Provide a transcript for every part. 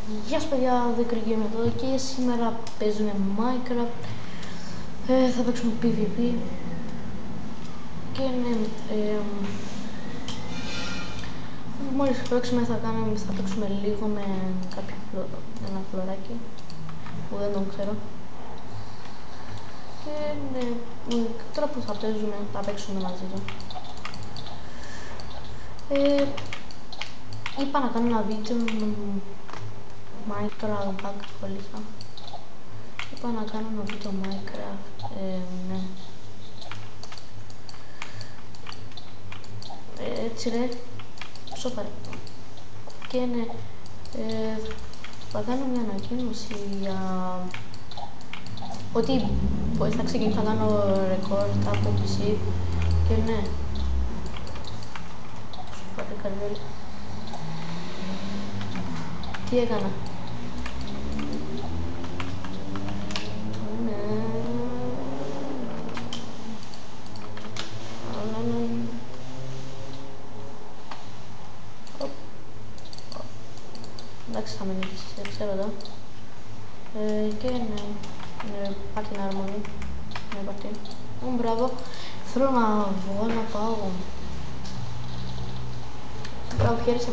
Γεια σας παιδιά, Decrygamer εδώ και σήμερα παίζουμε Minecraft. Θα παίξουμε PvP και μόλις παίξουμε θα παίξουμε λίγο με ένα φλωράκι που δεν τον ξέρω. Και τώρα που θα παίξουμε μαζί του. Είπα να κάνω ένα βίντεο Minecraft bug κόλλησα. Είπα να κάνω ένα βίντεο Minecraft, ναι. Έτσι ρε, σώπα ρε. Και ναι, θα κάνω μια ανακοίνωση για ότι θα ξεκινήσω να κάνω record από PC και ναι. Σώπα ρε καρδιόλι. Τι έκανα. Εντάξει, θα με νικήσεις, ξέρω εδώ. Και ναι, πάρ' την αρμονή. Ναι, πάρ' την. Μπράβο. Θέλω να βγω, να πάω. Μπράβο, χαίρεσαι.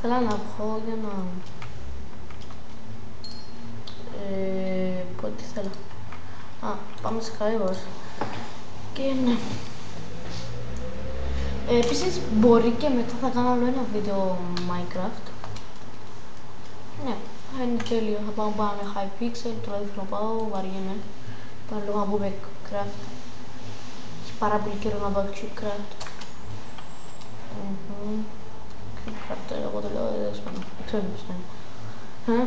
Θέλω να βγω για να... πω τι θέλω. Πάμε σε Skywars. Και ναι. Επίσης μπορεί και μετά θα κάνω άλλο ένα βίντεο Minecraft. Ναι, θα είναι τέλειο. Θα πάω με Hypixel, τώρα δεν θέλω να πάω, βαριέμαι. Πάω λίγο να πούμε Craft. Έχει πάρα πολύ καιρό να πάω Craft. Craft, εγώ το λέω, δεν σπάνω. Ξέρω πώς είναι.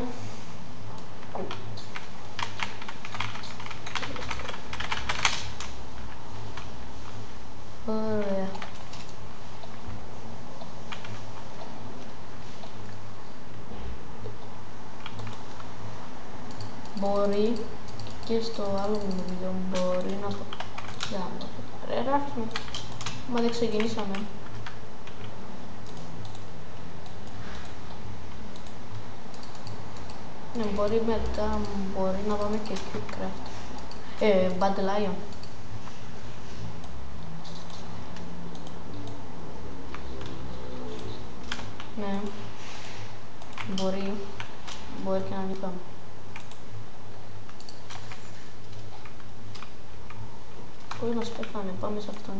Ωραία. Μπορεί και στο άλλο βίντεο μπορεί να πω. Ρε γράφουμε. Μα δεν ξεκινήσαμε. Ναι, μπορεί μετά, μπορεί να πάμε και Cubecraft. Battle Lion. Ναι. Μπορεί και να μην πάμε. Πώς μας πέθανε, πάμε σε αυτόν.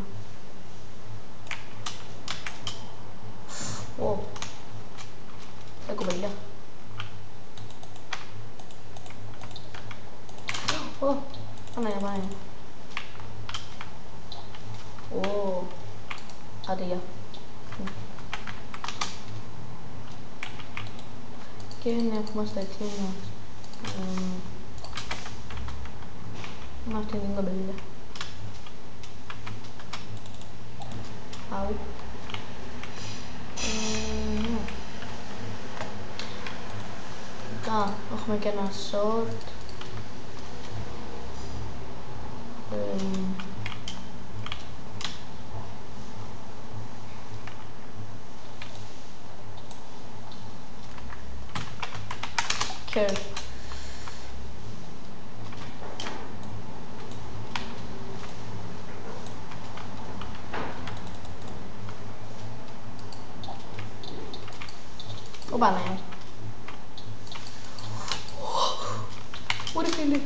Κοπελιά. Παναγία. Άντε γεια. Και ναι, έχουμε στα εξή μας. Με αυτήν την κοπελιά. Αου. Έχουμε και ένα short. Curve. Οπα ναι. Ωραία φίλε.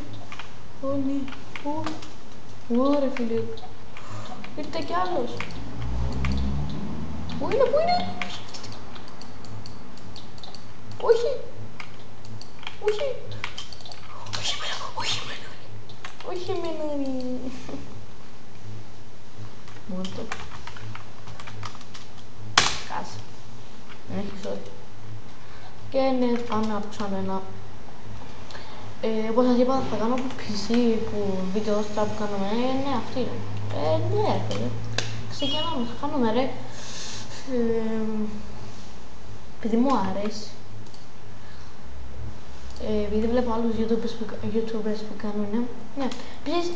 Ωραία φίλε. Ήρθε κι άλλος. Πού είναι. Όχι. Όχι εμένα. Μόνο το. Κάσε. Δεν έχεις όχι. Και ναι, πάμε να παίξουμε ένα. Όπως σας είπα, θα κάνω από PC που βίντεο που κάνουμε, ναι, αυτή είναι. Ναι, φίλε. Ξεκινάμε, θα κάνουμε ρε. Επειδή μου αρέσει. Επειδή βλέπω άλλους YouTubers που κάνουν, ναι. Επίσης,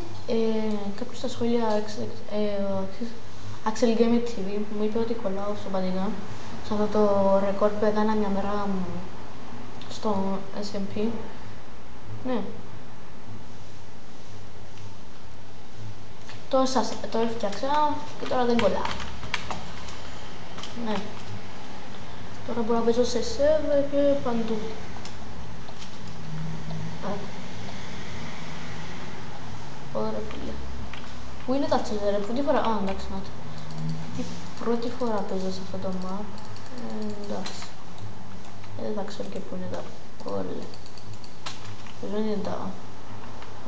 κάποιος στα σχόλια Axel Gaming TV μου είπε ότι κολλάω στο Παντινό σε αυτό το ρεκόρ που έκανα μια μέρα στο SMP. Ναι. Το έφτιαξα και τώρα δεν κολλάω. Ναι. Τώρα μπορώ να παίζω σε server και παντού. Ωραία φίλε. Πού είναι τα τσέζα ρε, πρώτη φορά, εντάξει να το. Πρώτη φορά παίζω σε αυτό το map, εντάξει. Δεν θα ξέρω και πού είναι τα όλα. Παίζω είναι τα,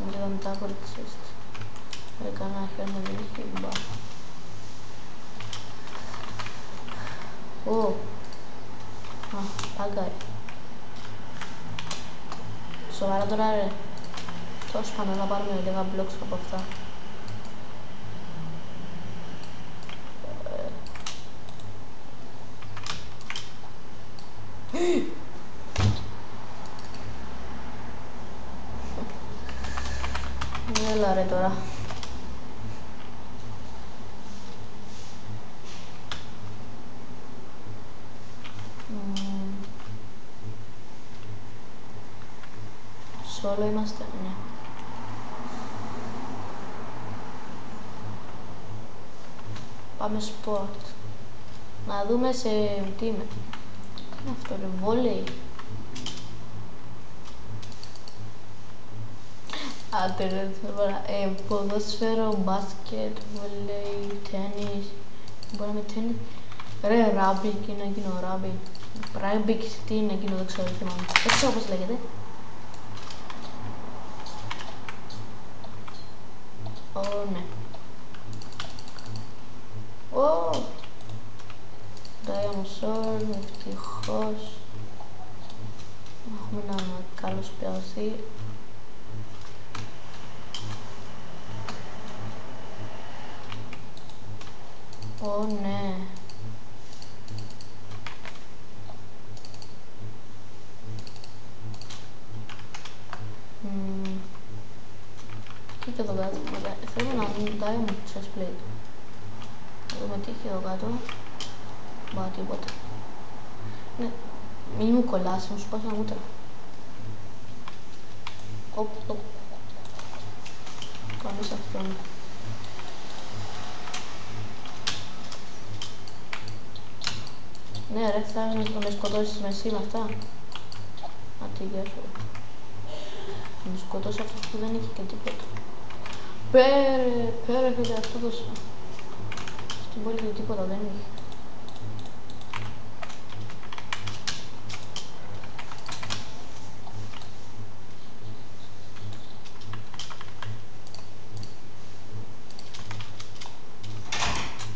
ήταν τα κορίτσες. Έκανα χέρνα δεν είχε μπα. Πάγκαει. Σοβαρά τώρα ρε. Τόσο πάνω να πάρουμε λίγα blocks από αυτά. Έλα ρε τώρα. Solo είμαστε, ναι. Πάμε sport. Να δούμε σε τι είναι. Τι είναι αυτό ρε, βόλεϊ. Άντε ρε τώρα, ποδόσφαιρο, μπάσκετ, βόλεϊ, τένις. Μπορεί να με τένις. Ρε, ράμπικ είναι εκείνο, ράμπικ. Ράμπικ, τι είναι εκείνο, δεν ξέρω, θυμάμαι. Δεν ξέρω πώς λέγεται. Ναι. Diamond Sword, ευτυχώς. Έχουμε ένα καλός παιχτή. Ναι. Κοίτα εδώ κάτω. Θέλουμε να δούμε Diamond Chestplate. Να δούμε τι έχει εδώ κάτω. Μπα, τίποτα. Ναι. Μην μου κολλάσει, μου σπάσει ένα μούτρα. Πάμε σε αυτόν. Ναι ρε, θα με σκοτώσεις με εσύ με αυτά. Να τη γεια σου. Θα με σκοτώσει αυτός που δεν είχε και τίποτα. Πέρα φίλε, αυτό το στην πόλη του τίποτα δεν είχε.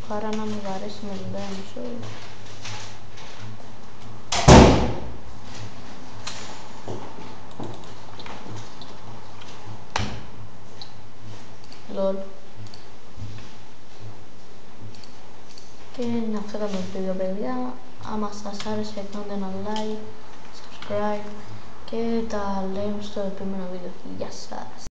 Παρά να μην βαρέσει με τον Diamond. Lol. Και είναι αυτό το βίντεο παιδιά. Άμα σας άρεσε κάντε ένα like, subscribe και τα λέμε στο επόμενο βίντεο. Γεια σας.